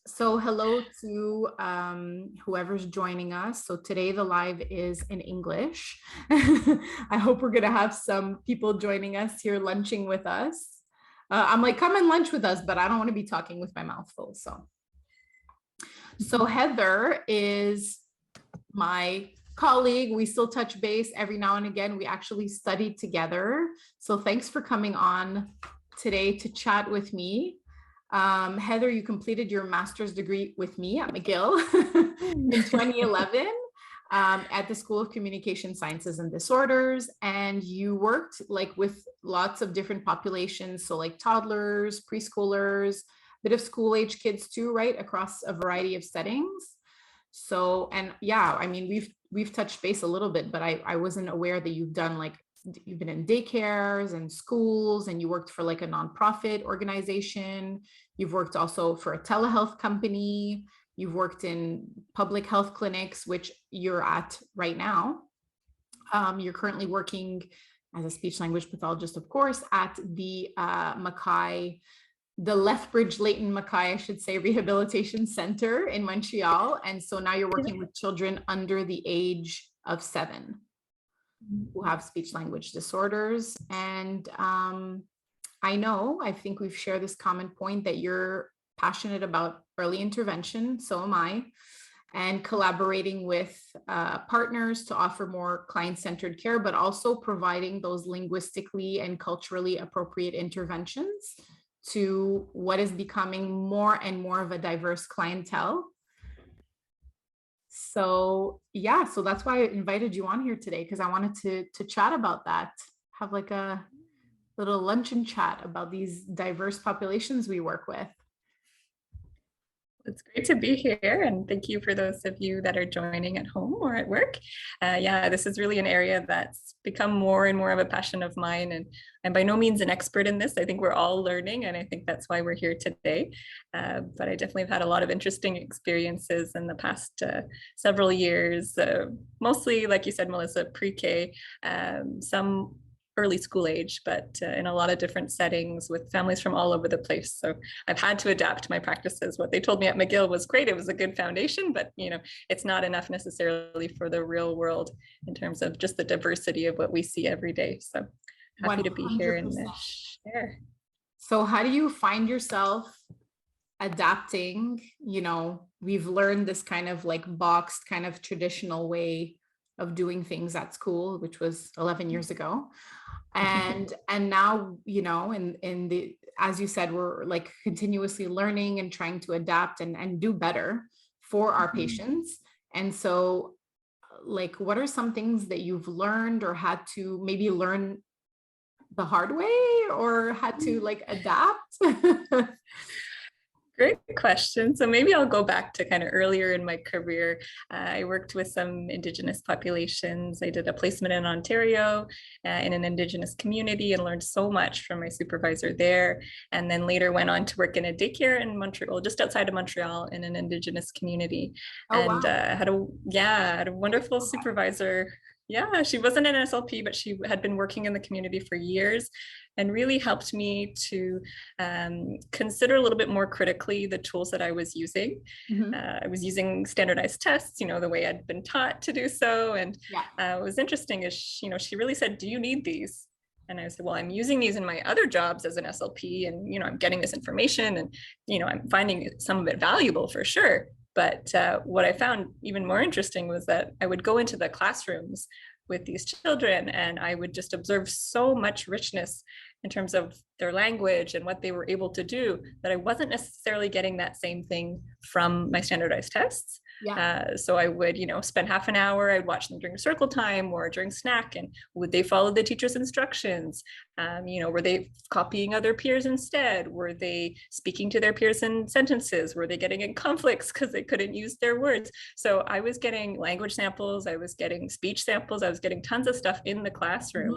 So hello to whoever's joining us. So today the live is in English. I hope we're gonna have some people joining us here lunching with us. I'm like, come and lunch with us, but I don't want to be talking with my mouth full. So Heather is my colleague. We still touch base every now and again. We actually studied together. So thanks for coming on today to chat with me. Heather, you completed your master's degree with me at McGill in 2011 at the School of Communication Sciences and Disorders. And you worked like with lots of different populations. So like toddlers, preschoolers, bit of school age kids too, right? Across a variety of settings. So, and yeah, I mean, we've touched base a little bit, but I wasn't aware that you've done like, you've been in daycares and schools, and you worked for like a nonprofit organization. You've worked also for a telehealth company. You've worked in public health clinics, which you're at right now. You're currently working as a speech language pathologist, of course, at the Mackay, the Lethbridge Leighton Mackay, I should say, Rehabilitation Center in Montreal. And so now you're working with children under the age of 7 who have speech language disorders. And I think we've shared this common point that you're passionate about early intervention, so am I, and collaborating with partners to offer more client-centered care, but also providing those linguistically and culturally appropriate interventions to what is becoming more and more of a diverse clientele. So yeah, so that's why I invited you on here today, because I wanted to chat about that, have like a little luncheon chat about these diverse populations we work with. It's great to be here, and thank you for those of you that are joining at home or at work. Yeah, this is really an area that's become more and more of a passion of mine, and I'm by no means an expert in this. I think we're all learning, and I think that's why we're here today. But I definitely have had a lot of interesting experiences in the past several years, mostly, like you said, Melissa, pre-K, some early school age, but in a lot of different settings with families from all over the place. So I've had to adapt my practices. What they told me at McGill was great. It was a good foundation, but it's not enough necessarily for the real world in terms of just the diversity of what we see every day. So happy 100%. To be here and share. So how do you find yourself adapting? We've learned this kind of like boxed kind of traditional way of doing things at school, which was 11 years ago. And now, in the, as you said, we're like continuously learning and trying to adapt and do better for our patients. And so like, what are some things that you've learned or had to maybe learn the hard way or had to like adapt? Great question. So maybe I'll go back to kind of earlier in my career. I worked with some Indigenous populations. I did a placement in Ontario in an Indigenous community and learned so much from my supervisor there. And then later went on to work in a daycare in Montreal, just outside of Montreal, in an Indigenous community. Wow. Had a wonderful supervisor. Yeah, she wasn't an SLP, but she had been working in the community for years and really helped me to consider a little bit more critically the tools that I was using. I was using standardized tests, the way I'd been taught to do so. And what was interesting is, she really said, do you need these? And I said, well, I'm using these in my other jobs as an SLP, and, I'm getting this information and, I'm finding some of it valuable for sure. But what I found even more interesting was that I would go into the classrooms with these children and I would just observe so much richness in terms of their language and what they were able to do that I wasn't necessarily getting that same thing from my standardized tests. So I would, spend half an hour, I'd watch them during circle time or during snack, and would they follow the teacher's instructions? Were they copying other peers instead? Were they speaking to their peers in sentences? Were they getting in conflicts because they couldn't use their words? So I was getting language samples, I was getting speech samples, I was getting tons of stuff in the classroom,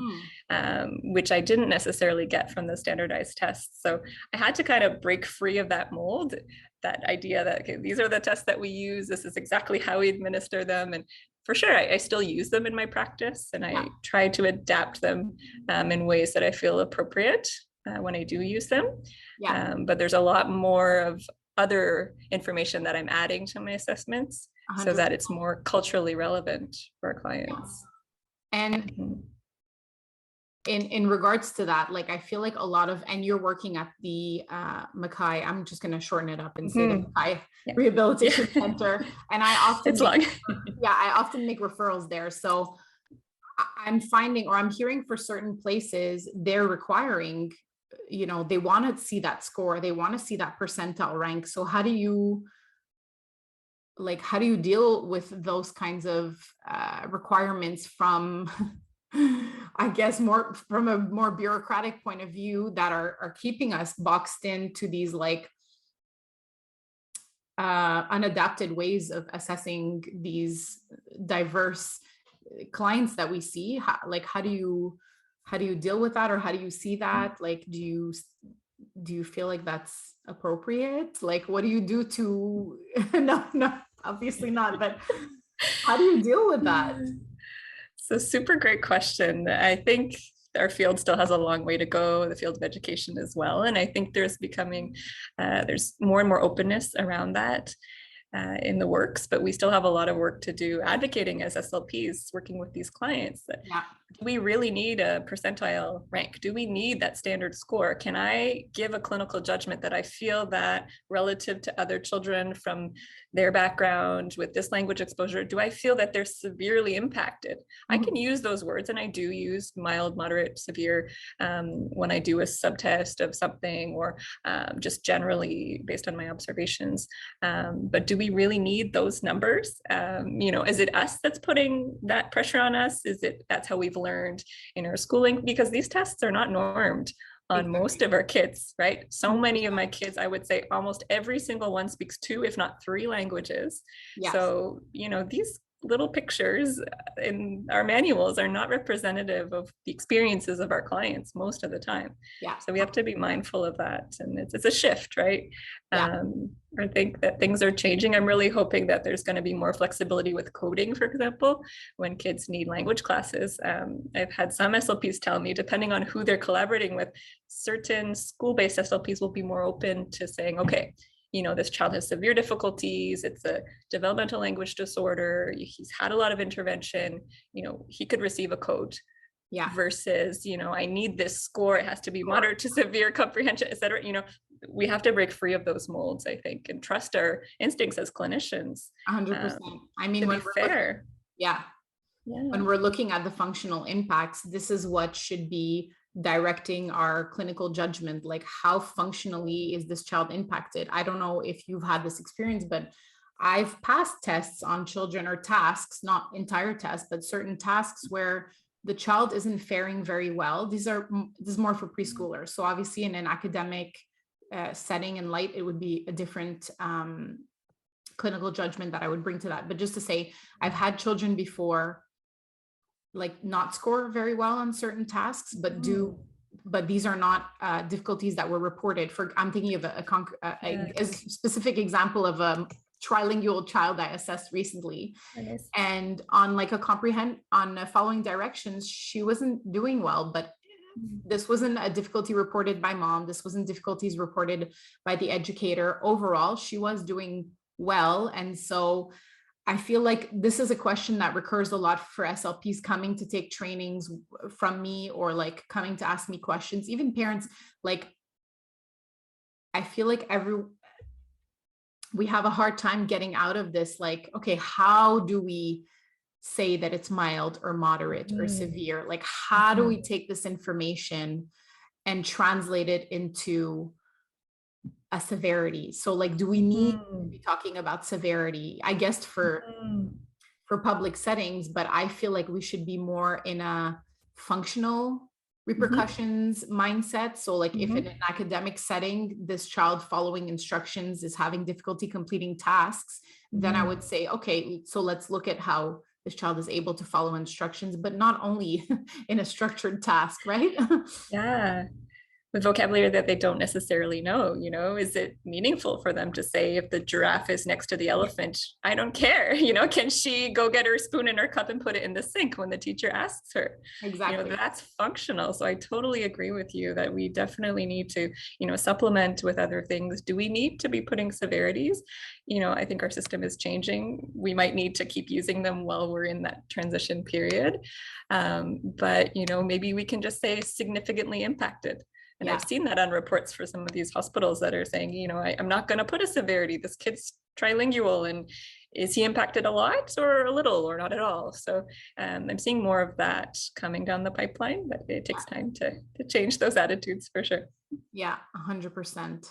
which I didn't necessarily get from the standardized tests. So I had to kind of break free of that mold, that idea that, okay, these are the tests that we use, this is exactly how we administer them. And for sure, I still use them in my practice, and I try to adapt them in ways that I feel appropriate when I do use them. But there's a lot more of other information that I'm adding to my assessments so 100%. that it's more culturally relevant for our clients. And in regards to that, like, I feel like a lot of, and you're working at the Mackay, I'm just going to shorten it up and say the Mackay Rehabilitation Center. And I often, I often make referrals there. So I'm finding, or I'm hearing for certain places, they're requiring, you know, they want to see that score. They want to see that percentile rank. So how do you deal with those kinds of requirements from, I guess, more from a more bureaucratic point of view that are keeping us boxed into these like unadapted ways of assessing these diverse clients that we see? How do you deal with that, or how do you see that? Like, do you feel like that's appropriate? Like, what do you do to no, obviously not, but how do you deal with that? So super great question. I think our field still has a long way to go, the field of education as well. And I think there's more and more openness around that in the works, but we still have a lot of work to do advocating as SLPs, working with these clients. Do we really need a percentile rank? Do we need that standard score? Can I give a clinical judgment that I feel that relative to other children from their background with this language exposure, do I feel that they're severely impacted? I can use those words, and I do use mild, moderate, severe when I do a subtest of something, or just generally based on my observations. But do we really need those numbers? Is it us that's putting that pressure on us? That's how we've learned in our schooling? Because these tests are not normed on most of our kids, right? So many of my kids, I would say almost every single one speaks 2, if not 3 languages. Yes. So, these little pictures in our manuals are not representative of the experiences of our clients most of the time. Yeah. So we have to be mindful of that. And it's a shift, right? Yeah. I think that things are changing. I'm really hoping that there's going to be more flexibility with coding, for example, when kids need language classes. I've had some SLPs tell me, depending on who they're collaborating with, certain school-based SLPs will be more open to saying, okay, this child has severe difficulties. It's a developmental language disorder. He's had a lot of intervention. He could receive a code. Yeah. Versus, I need this score. It has to be moderate to severe comprehension, et cetera. We have to break free of those molds, I think, and trust our instincts as clinicians. 100%. I mean, when we're fair. Yeah. When we're looking at the functional impacts, this is what should be directing our clinical judgment. Like, how functionally is this child impacted? I don't know if you've had this experience, but I've passed tests on children, or tasks, not entire tests, but certain tasks where the child isn't faring very well. This is more for preschoolers. So obviously in an academic setting and light, it would be a different clinical judgment that I would bring to that. But just to say, I've had children before like not score very well on certain tasks, but these are not difficulties that were reported. I'm thinking of a specific example of a trilingual child I assessed recently. Nice. And on like on following directions, she wasn't doing well, but this wasn't a difficulty reported by mom. This wasn't difficulties reported by the educator. Overall, she was doing well. And so I feel like this is a question that recurs a lot for SLPs coming to take trainings from me, or like coming to ask me questions, even parents. Like, I feel like we have a hard time getting out of this. Like, okay, how do we say that it's mild or moderate or severe? Like, how do we take this information and translate it into a severity? So like, do we need to be talking about severity? I guess for public settings, but I feel like we should be more in a functional repercussions mindset. So like, if in an academic setting, this child following instructions is having difficulty completing tasks, then I would say, okay, so let's look at how this child is able to follow instructions, but not only in a structured task, right? Yeah. with vocabulary that they don't necessarily know. Is it meaningful for them to say, if the giraffe is next to the elephant, I don't care, can she go get her spoon and her cup and put it in the sink when the teacher asks her? Exactly. That's functional. So I totally agree with you that we definitely need to, supplement with other things. Do we need to be putting severities? I think our system is changing. We might need to keep using them while we're in that transition period. But maybe we can just say significantly impacted. And Yeah. I've seen that on reports for some of these hospitals that are saying, I'm not going to put a severity. This kid's trilingual, and is he impacted a lot or a little or not at all? So I'm seeing more of that coming down the pipeline, but it takes time to change those attitudes for sure. Yeah, 100%.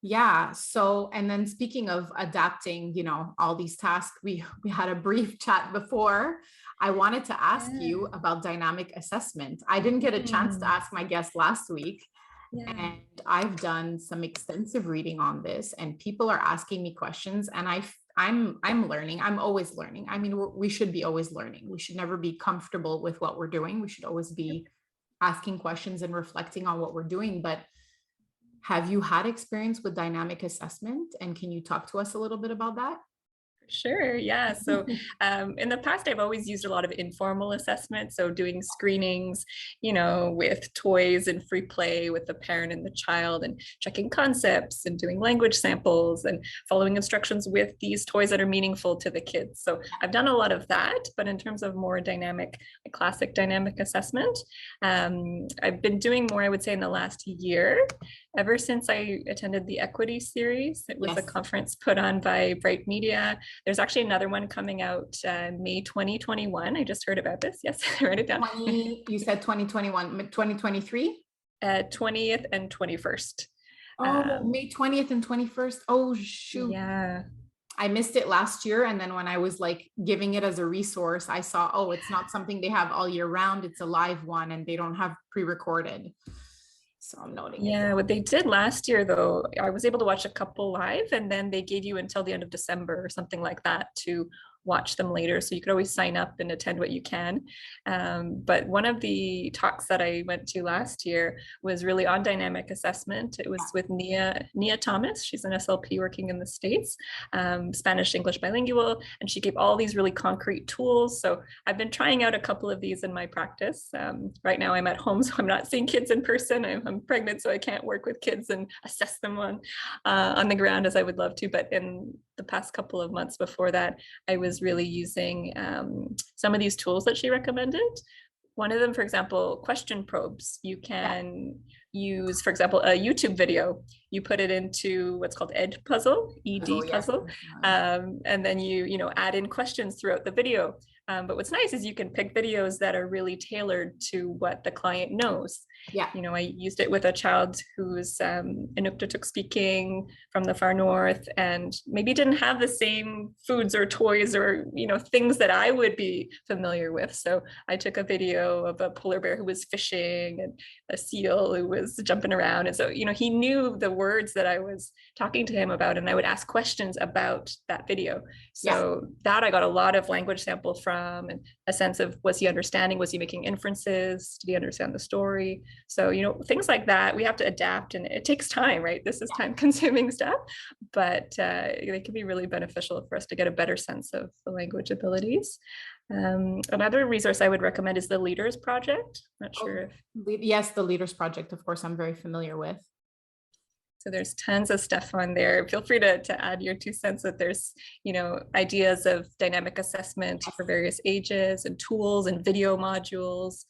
Yeah. So, and then speaking of adapting, all these tasks, we had a brief chat before. I wanted to ask you about dynamic assessment. I didn't get a chance to ask my guest last week, and I've done some extensive reading on this, and people are asking me questions, and I'm learning. I'm always learning. I mean, we should be always learning. We should never be comfortable with what we're doing. We should always be asking questions and reflecting on what we're doing. But have you had experience with dynamic assessment? And can you talk to us a little bit about that? Sure. Yeah. So in the past, I've always used a lot of informal assessment. So doing screenings, with toys and free play with the parent and the child, and checking concepts and doing language samples and following instructions with these toys that are meaningful to the kids. So I've done a lot of that. But in terms of more dynamic, classic dynamic assessment, I've been doing more, I would say, in the last year. Ever since I attended the Equity series. It was a conference put on by Bright Media. There's actually another one coming out May 2021. I just heard about this. Yes, write it down. You said 2021, 2023? 20th and 21st. Oh, May 20th and 21st. Oh, shoot. Yeah. I missed it last year. And then when I was like giving it as a resource, I saw, oh, it's not something they have all year round. It's a live one, and they don't have pre-recorded. So I'm noting it. Yeah, what they did last year, though, I was able to watch a couple live, and then they gave you until the end of December or something like that to watch them later. So you could always sign up and attend what you can. But one of the talks that I went to last year was really on dynamic assessment. It was with Nia Thomas. She's an SLP working in the States, Spanish, English bilingual, and she gave all these really concrete tools. So I've been trying out a couple of these in my practice. Right now I'm at home, so I'm not seeing kids in person. I'm pregnant, so I can't work with kids and assess them on the ground as I would love to. But in the past couple of months before that, I was really using some of these tools that she recommended. One of them, for example, question probes. You can use, for example, a YouTube video. You put it into what's called ED puzzle, puzzle, and then you add in questions throughout the video. But what's nice is you can pick videos that are really tailored to what the client knows. Yeah. I used it with a child who's Inuktitut speaking from the far north, and maybe didn't have the same foods or toys or, things that I would be familiar with. So I took a video of a polar bear who was fishing and a seal who was jumping around. And so, he knew the words that I was talking to him about, and I would ask questions about that video. So that I got a lot of language sample from, and a sense of, was he understanding? Was he making inferences? Did he understand the story? So, things like that, we have to adapt, and it takes time, right? This is time consuming stuff, but they can be really beneficial for us to get a better sense of the language abilities. Another resource I would recommend is the Leaders Project. Not sure if... Yes, the Leaders Project, of course, I'm very familiar with. So there's tons of stuff on there. Feel free to add your 2 cents that there's, ideas of dynamic assessment for various ages, and tools and video modules.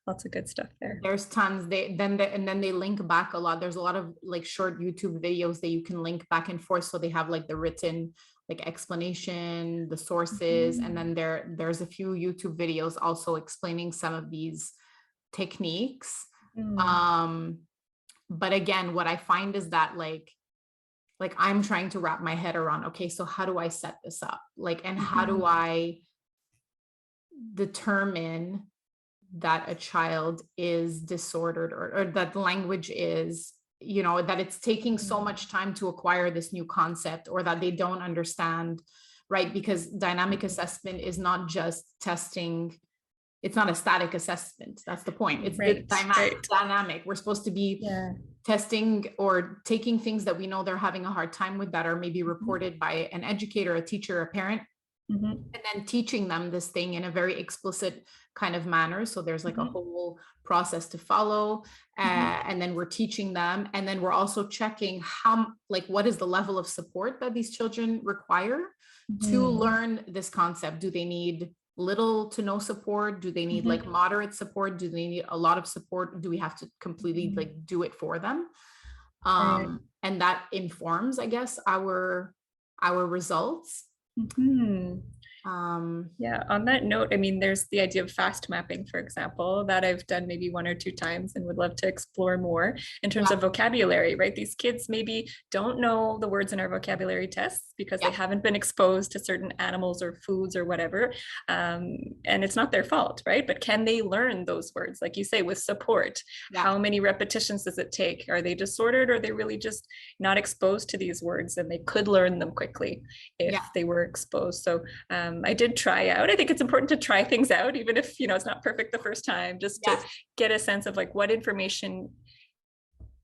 Lots of good stuff there. There's tons. And then they link back a lot. There's a lot of like short YouTube videos that you can link back and forth. So they have like the written like explanation, the sources, and then there's a few YouTube videos also explaining some of these techniques. But again, what I find is that like I'm trying to wrap my head around, okay, so how do I set this up? And how do I determine that a child is disordered, or that language is, that it's taking so much time to acquire this new concept, or that they don't understand, right? Because dynamic assessment is not just testing it's not a static assessment. That's the point. It's Right, dynamic. We're supposed to be testing or taking things that we know they're having a hard time with that are maybe reported by an educator, a teacher, a parent, and then teaching them this thing in a very explicit kind of manner. So there's like a whole process to follow, and then we're teaching them, and then we're also checking how, like, what is the level of support that these children require to learn this concept. Do they need little to no support? Do they need like moderate support? Do they need a lot of support? Do we have to completely like do it for them? And that informs, I guess, our results. Yeah, on that note, I mean, there's the idea of fast mapping, for example, that I've done maybe 1 or 2 times and would love to explore more in terms of vocabulary, right? These kids maybe don't know the words in our vocabulary tests because they haven't been exposed to certain animals or foods or whatever. And it's not their fault, right? But can they learn those words? Like you say, with support, how many repetitions does it take? Are they disordered, or are they really just not exposed to these words and they could learn them quickly if they were exposed? So I did try out. I think it's important to try things out, even if, you know, it's not perfect the first time, just to get a sense of like what information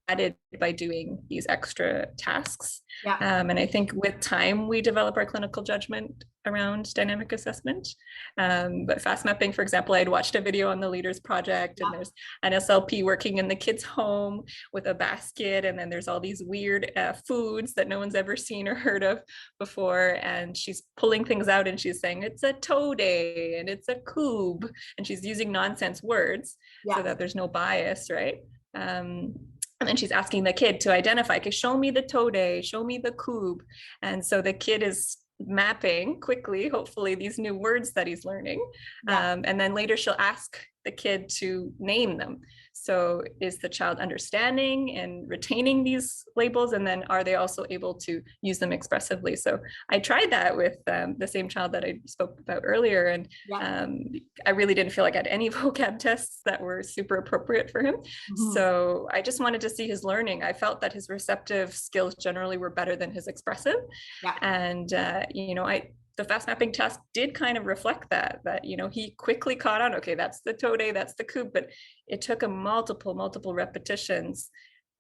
added by doing these extra tasks. And I think with time, we develop our clinical judgment around dynamic assessment. But fast mapping, for example, I had watched a video on the Leaders Project, and there's an SLP working in the kid's home with a basket, and then there's all these weird foods that no one's ever seen or heard of before, and she's pulling things out and she's saying it's a toad and it's a coob, and she's using nonsense words so that there's no bias, right? And then she's asking the kid to identify, okay, show me the toad, show me the coob. And so the kid is mapping quickly, hopefully, these new words that he's learning. And then later she'll ask the kid to name them. So is the child understanding and retaining these labels? And then are they also able to use them expressively? So I tried that with the same child that I spoke about earlier. And I really didn't feel like I had any vocab tests that were super appropriate for him. So I just wanted to see his learning. I felt that his receptive skills generally were better than his expressive. And, you know, the fast mapping task did kind of reflect that, you know, he quickly caught on, okay, that's the toad, that's the coob, but it took him multiple repetitions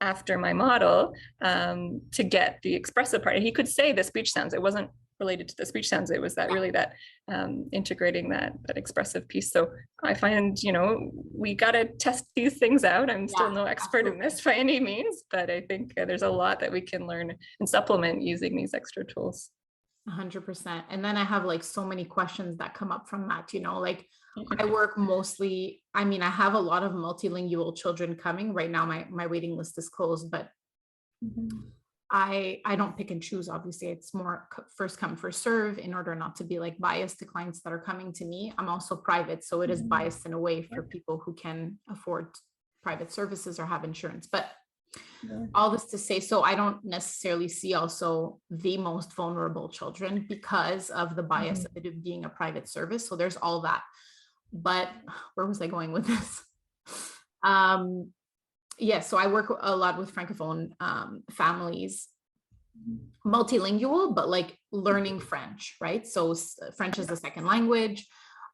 after my model to get the expressive part. And he could say the speech sounds. It wasn't related to the speech sounds. It was that really that integrating that expressive piece. So I find, you know, we got to test these things out. I'm still no expert in this by any means, but I think there's a lot that we can learn and supplement using these extra tools. 100%. And then I have like so many questions that come up from that, you know, like I work mostly, I mean, I have a lot of multilingual children coming right now. My waiting list is closed, but I don't pick and choose. Obviously, it's more first come, first serve in order not to be like biased to clients that are coming to me. I'm also private, so it is biased in a way for people who can afford private services or have insurance. But all this to say, so I don't necessarily see also the most vulnerable children because of the bias of it being a private service. So there's all that. But where was I going with this? So I work a lot with Francophone families, multilingual, but like learning French, right? So French is a second language,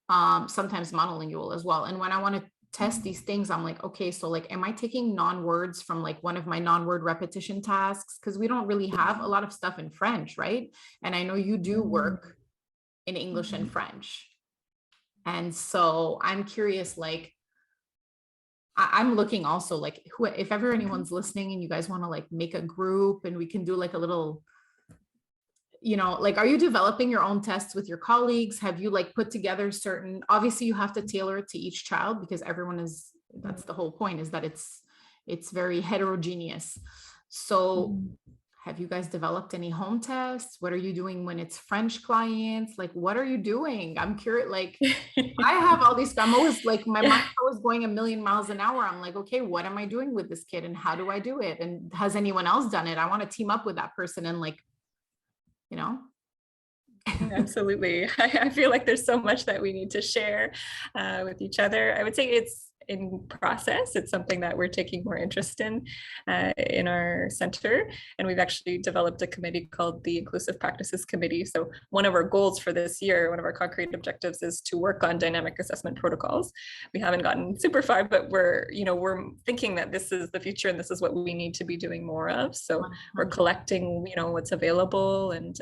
sometimes monolingual as well. And when I want to test these things, I'm like, okay, so like, am I taking non-words from like one of my non-word repetition tasks? Because we don't really have a lot of stuff in French, right? And I know you do work in English and French. And so I'm curious, like, I'm looking also like if ever anyone's listening and you guys want to like make a group and we can do like a little, you know, like, are you developing your own tests with your colleagues? Have you like put together certain, obviously you have to tailor it to each child because everyone is, that's the whole point, is that it's very heterogeneous. So have you guys developed any home tests? What are you doing when it's French clients? Like, what are you doing? I'm curious, like, I have all these, I'm always like, my mind was going a million miles an hour. I'm like, okay, what am I doing with this kid and how do I do it? And has anyone else done it? I want to team up with that person and like, you know. Absolutely. I feel like there's so much that we need to share with each other. I would say in process. It's something that we're taking more interest in our center. And we've actually developed a committee called the Inclusive Practices Committee. So one of our goals for this year, one of our concrete objectives is to work on dynamic assessment protocols. We haven't gotten super far, but we're thinking that this is the future and this is what we need to be doing more of. So we're collecting, what's available, and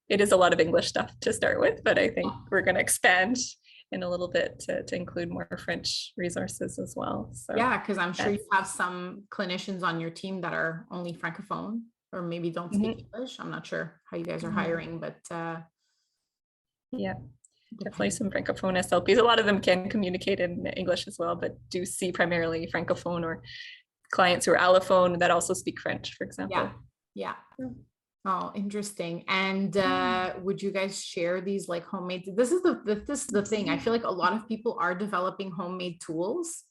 it is a lot of English stuff to start with, but I think we're going to expand in a little bit to include more French resources as well. So yeah, because I'm sure you have some clinicians on your team that are only Francophone or maybe don't speak English. I'm not sure how you guys are hiring, but yeah, definitely some Francophone SLPs. A lot of them can communicate in English as well, but do see primarily Francophone or clients who are allophone that also speak French, for example. Yeah. Oh, interesting. And would you guys share these like homemade? This is the thing. I feel like a lot of people are developing homemade tools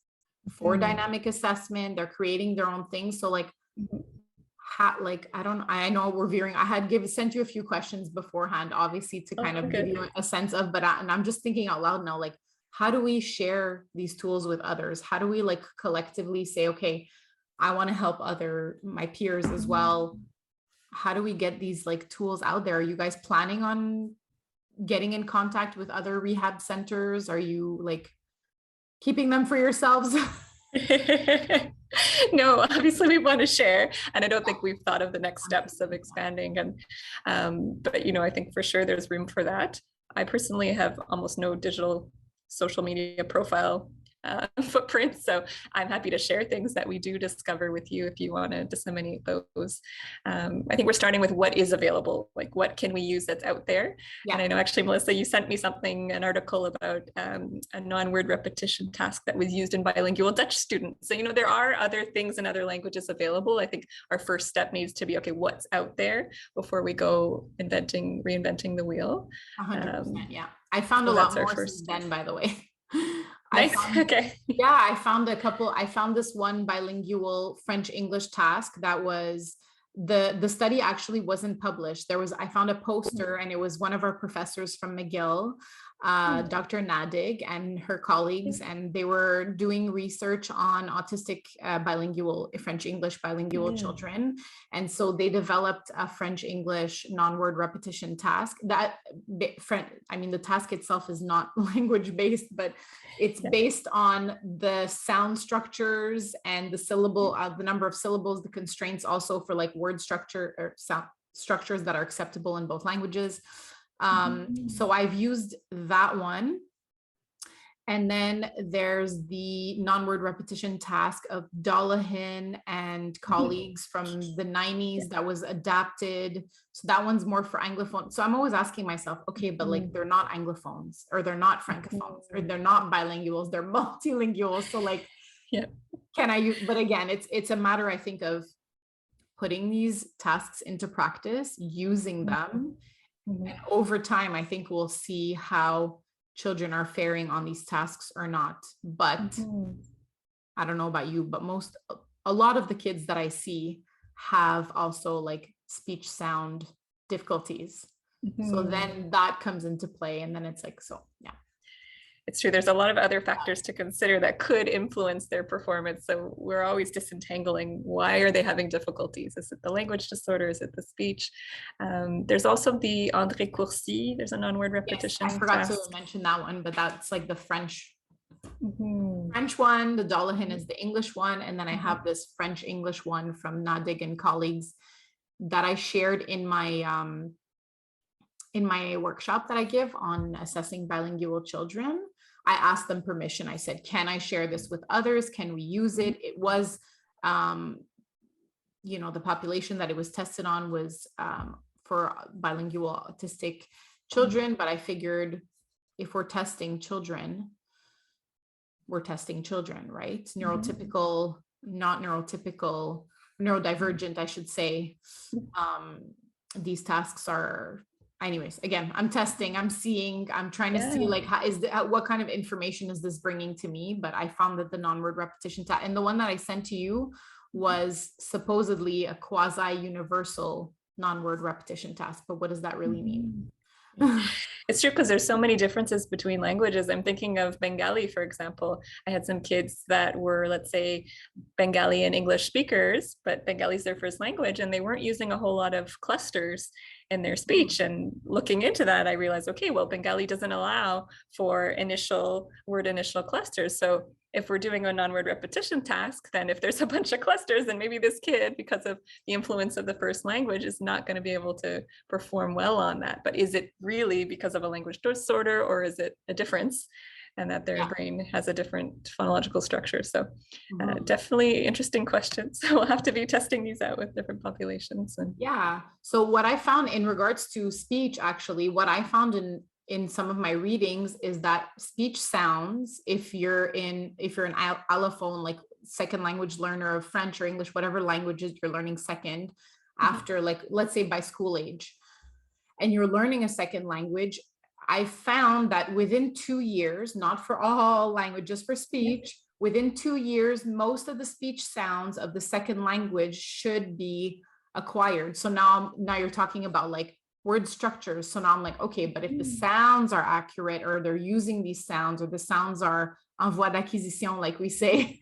for dynamic assessment. They're creating their own things. So like, I know we're veering. I had sent you a few questions beforehand, obviously, to kind of give you a sense of, and I'm just thinking out loud now, like, how do we share these tools with others? How do we like collectively say, okay, I want to help my peers as well. How do we get these like tools out there? Are you guys planning on getting in contact with other rehab centers? Are you like keeping them for yourselves? No, obviously we want to share, and I don't think we've thought of the next steps of expanding. And but I think for sure there's room for that. I personally have almost no digital social media profile footprint, so I'm happy to share things that we do discover with you if you want to disseminate those. I think we're starting with what is available, like what can we use that's out there. And I know actually, Melissa, you sent me an article about a non-word repetition task that was used in bilingual Dutch students. So there are other things in other languages available. I think our first step needs to be, okay, what's out there before we go reinventing the wheel. 100%, yeah. I found a lot more since then, by the way. Nice. I found a couple. I found this one bilingual French English task that was the study actually wasn't published. I found a poster, and it was one of our professors from McGill, Dr. Nadig and her colleagues, and they were doing research on autistic French English bilingual children. And so they developed a French English non-word repetition task the task itself is not language based, but it's based on the sound structures and the number of syllables, the constraints also for like word structure or sound structures that are acceptable in both languages. So I've used that one. And then there's the non-word repetition task of Dollahin and colleagues from the 90s that was adapted. So that one's more for Anglophone. So I'm always asking myself, okay, but like they're not Anglophones, or they're not Francophones, or they're not bilinguals, they're multilinguals. So like, can I use, but again, it's a matter, I think, of putting these tasks into practice, using them. And over time, I think we'll see how children are faring on these tasks or not. But I don't know about you, but a lot of the kids that I see have also like speech sound difficulties. So then that comes into play, and then it's like, so yeah. It's true. There's a lot of other factors to consider that could influence their performance. So we're always disentangling, why are they having difficulties? Is it the language disorder? Is it the speech? There's also the André Courcy. There's a non-word repetition I forgot task. to mention that one, but that's like the French one. The Dollahin is the English one. And then I have this French English one from Nadig and colleagues that I shared in my workshop that I give on assessing bilingual children. I asked them permission. I said, can I share this with others? Can we use it? It was, the population that it was tested on was for bilingual autistic children. But I figured if we're testing children, right? Neurotypical, not neurotypical, neurodivergent, I should say. These tasks are, anyways, again, I'm testing, I'm seeing, I'm trying to see like what kind of information is this bringing to me. But I found that the non-word repetition task, and the one that I sent to you was supposedly a quasi-universal non-word repetition task. But what does that really mean? It's true because there's so many differences between languages. I'm thinking of Bengali, for example. I had some kids that were, let's say, Bengali and English speakers, but Bengali is their first language, and they weren't using a whole lot of clusters in their speech. And looking into that, I realized, okay, well, Bengali doesn't allow for word initial clusters. So if we're doing a non-word repetition task, then if there's a bunch of clusters, then maybe this kid, because of the influence of the first language, is not going to be able to perform well on that. But is it really because of a language disorder, or is it a difference and that their brain has a different phonological structure? So definitely interesting questions. So we'll have to be testing these out with different populations. And yeah. So what I found in regards to speech, actually, what I found in some of my readings is that speech sounds, if you're an allophone, like second language learner of French or English, whatever languages you're learning second after, like, let's say by school age, and you're learning a second language, I found that within 2 years, not for all languages, for speech, within 2 years, most of the speech sounds of the second language should be acquired. So now you're talking about like word structures. So now I'm like, okay, but if the sounds are accurate, or they're using these sounds, or the sounds are en voie d'acquisition, like we say,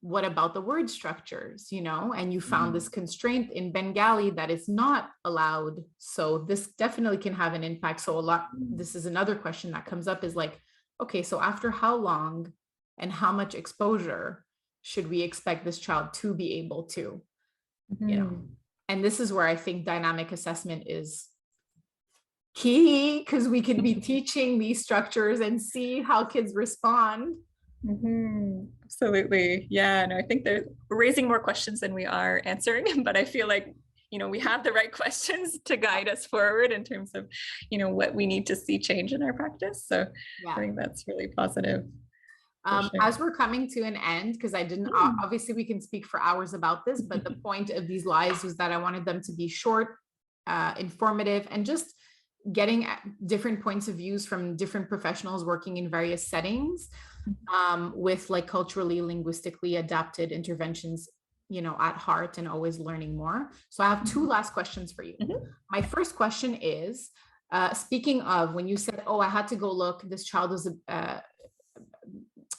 what about the word structures, and you found this constraint in Bengali that is not allowed. So this definitely can have an impact. So this is another question that comes up, is like, okay, so after how long and how much exposure should we expect this child to be able to, and this is where I think dynamic assessment is key, because we could be teaching these structures and see how kids respond. Absolutely. Yeah, no, I think we're raising more questions than we are answering, but I feel like, we have the right questions to guide us forward in terms of, what we need to see change in our practice. So I think that's really positive. Sure. As we're coming to an end, because I didn't, obviously we can speak for hours about this, but the point of these lives was that I wanted them to be short, informative, and just getting different points of views from different professionals working in various settings, with like culturally, linguistically adapted interventions, at heart, and always learning more. So I have 2 last questions for you. My first question is, speaking of, when you said, oh, I had to go look, this child's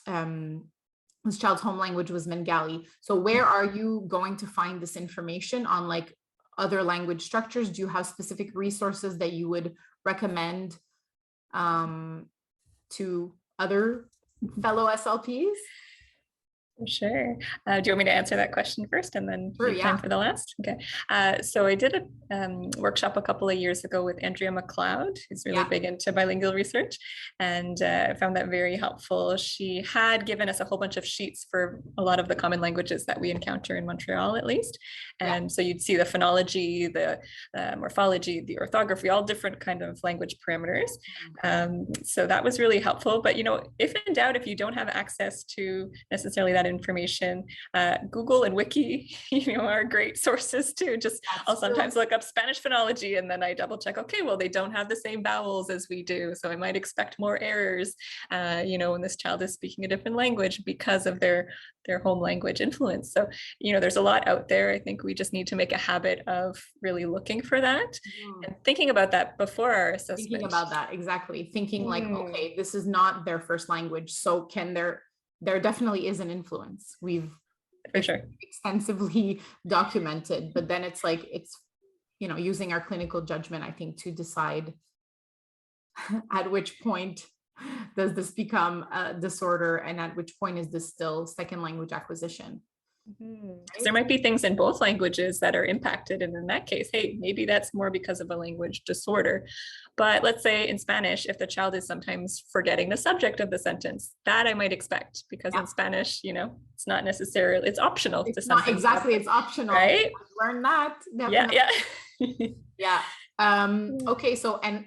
home language was Bengali. So where are you going to find this information on like other language structures? Do you have specific resources that you would recommend to other fellow SLPs? Sure. Do you want me to answer that question first and then leave time for the last? Okay. So I did a workshop a couple of years ago with Andrea McLeod, who's really big into bilingual research, and I found that very helpful. She had given us a whole bunch of sheets for a lot of the common languages that we encounter in Montreal, at least. And so you'd see the phonology, the morphology, the orthography, all different kind of language parameters. So that was really helpful. But, if in doubt, if you don't have access to necessarily that information, Google and Wiki, are great sources too. I'll sometimes look up Spanish phonology, and then I double check, okay, well, they don't have the same vowels as we do, so I might expect more errors, when this child is speaking a different language because of their home language influence. So, there's a lot out there. I think we just need to make a habit of really looking for that and thinking about that before our assessment. Thinking about that, exactly. Thinking like, okay, this is not their first language, so can there definitely is an influence. We've extensively documented, but then it's like, using our clinical judgment, I think, to decide at which point does this become a disorder, and at which point is this still second language acquisition. Right? There might be things in both languages that are impacted, and in that case, hey, maybe that's more because of a language disorder. But let's say in Spanish, if the child is sometimes forgetting the subject of the sentence, that I might expect, because in Spanish, it's not necessarily, it's optional to some extent. Exactly, it's optional, right? Learn that. Definitely. Okay, so, and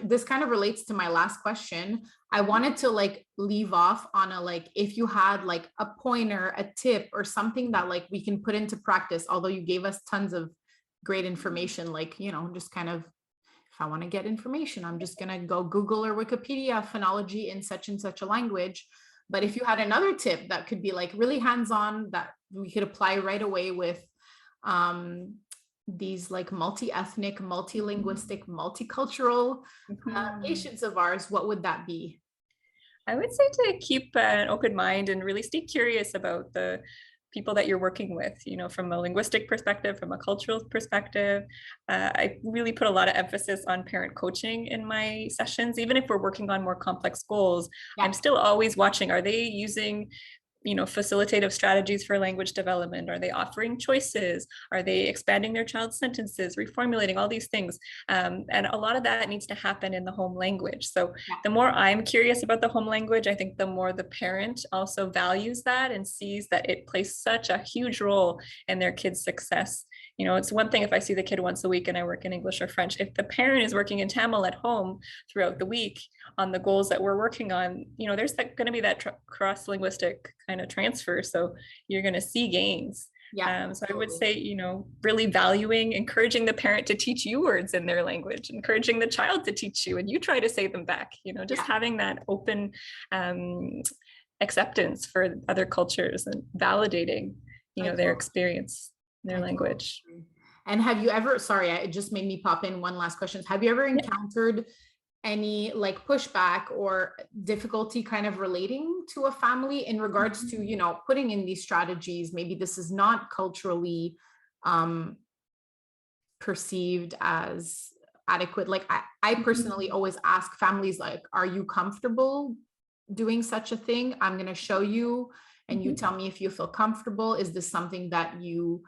this kind of relates to my last question. I wanted to like leave off on if you had like a pointer, a tip, or something that like we can put into practice, although you gave us tons of great information, like, just kind of, if I want to get information, I'm just going to go Google or Wikipedia phonology in such and such a language. But if you had another tip that could be like really hands-on, that we could apply right away with these like multi-ethnic, multilinguistic, multicultural patients of ours, what would that be? I would say to keep an open mind and really stay curious about the people that you're working with, from a linguistic perspective, from a cultural perspective. I really put a lot of emphasis on parent coaching in my sessions. Even if we're working on more complex goals, Yeah. I'm still always watching, are they using facilitative strategies for language development? Are they offering choices? Are they expanding their child's sentences, reformulating, all these things? And a lot of that needs to happen in the home language. So the more I'm curious about the home language, I think the more the parent also values that and sees that it plays such a huge role in their kid's success. It's one thing if I see the kid once a week and I work in English or French. If the parent is working in Tamil at home throughout the week on the goals that we're working on, there's going to be that cross-linguistic kind of transfer. So you're going to see gains. Yeah. So I would say, really valuing, encouraging the parent to teach you words in their language, encouraging the child to teach you, and you try to say them back, just having that open acceptance for other cultures and validating, their experience, their language. And have you ever, sorry, it just made me pop in one last question. Have you ever encountered any like pushback or difficulty kind of relating to a family in regards to, putting in these strategies? Maybe this is not culturally perceived as adequate. Like I personally always ask families, like, are you comfortable doing such a thing? I'm going to show you and you tell me if you feel comfortable. Is this something that you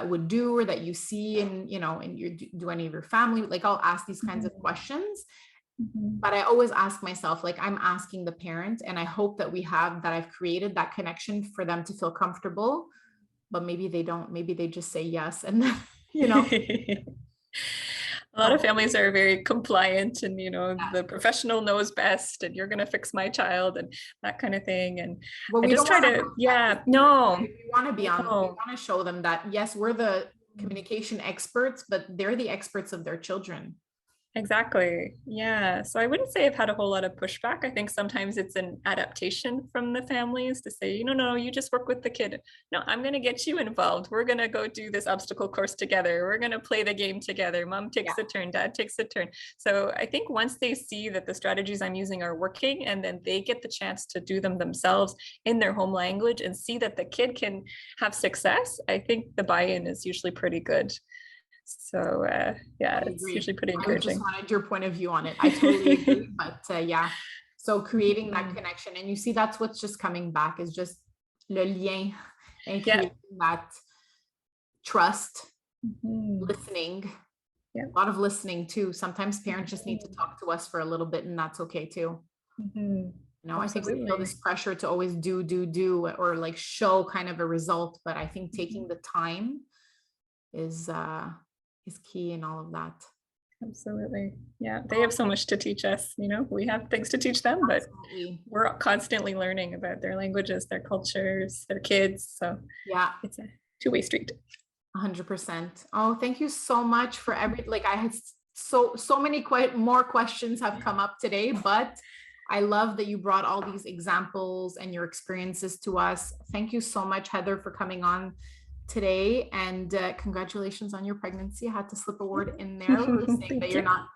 would do or that you see in, in your, do any of your family? Like I'll ask these kinds of questions, but I always ask myself, like I'm asking the parent, and I hope that I've created that connection for them to feel comfortable, but maybe they don't, maybe they just say yes. And then, a lot of families are very compliant and, the professional knows best and you're going to fix my child and that kind of thing. And I just try to, we want to be on, we want to show them that, yes, we're the communication experts, but they're the experts of their children. Exactly. Yeah. So I wouldn't say I've had a whole lot of pushback. I think sometimes it's an adaptation from the families to say, no, you just work with the kid. No, I'm going to get you involved. We're going to go do this obstacle course together. We're going to play the game together. Mom takes a turn, dad takes a turn. So I think once they see that the strategies I'm using are working, and then they get the chance to do them themselves in their home language and see that the kid can have success, I think the buy-in is usually pretty good. So it's usually pretty encouraging. I just wanted your point of view on it. I totally agree, but so creating that connection, and you see that's what's just coming back is just le lien and creating that trust, listening, a lot of listening too. Sometimes parents just need to talk to us for a little bit, and that's okay too. I think we feel this pressure to always do or like show kind of a result, but I think taking the time is key in all of that. Absolutely. Yeah. They have so much to teach us, we have things to teach them, but we're constantly learning about their languages, their cultures, their kids. So it's a two-way street. 100%. Oh, thank you so much for I had so many more questions have come up today, but I love that you brought all these examples and your experiences to us. Thank you so much, Heather, for coming on today, and congratulations on your pregnancy. I had to slip a word in there. We're saying that you're not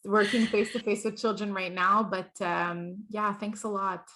working face-to-face with children right now, but thanks a lot.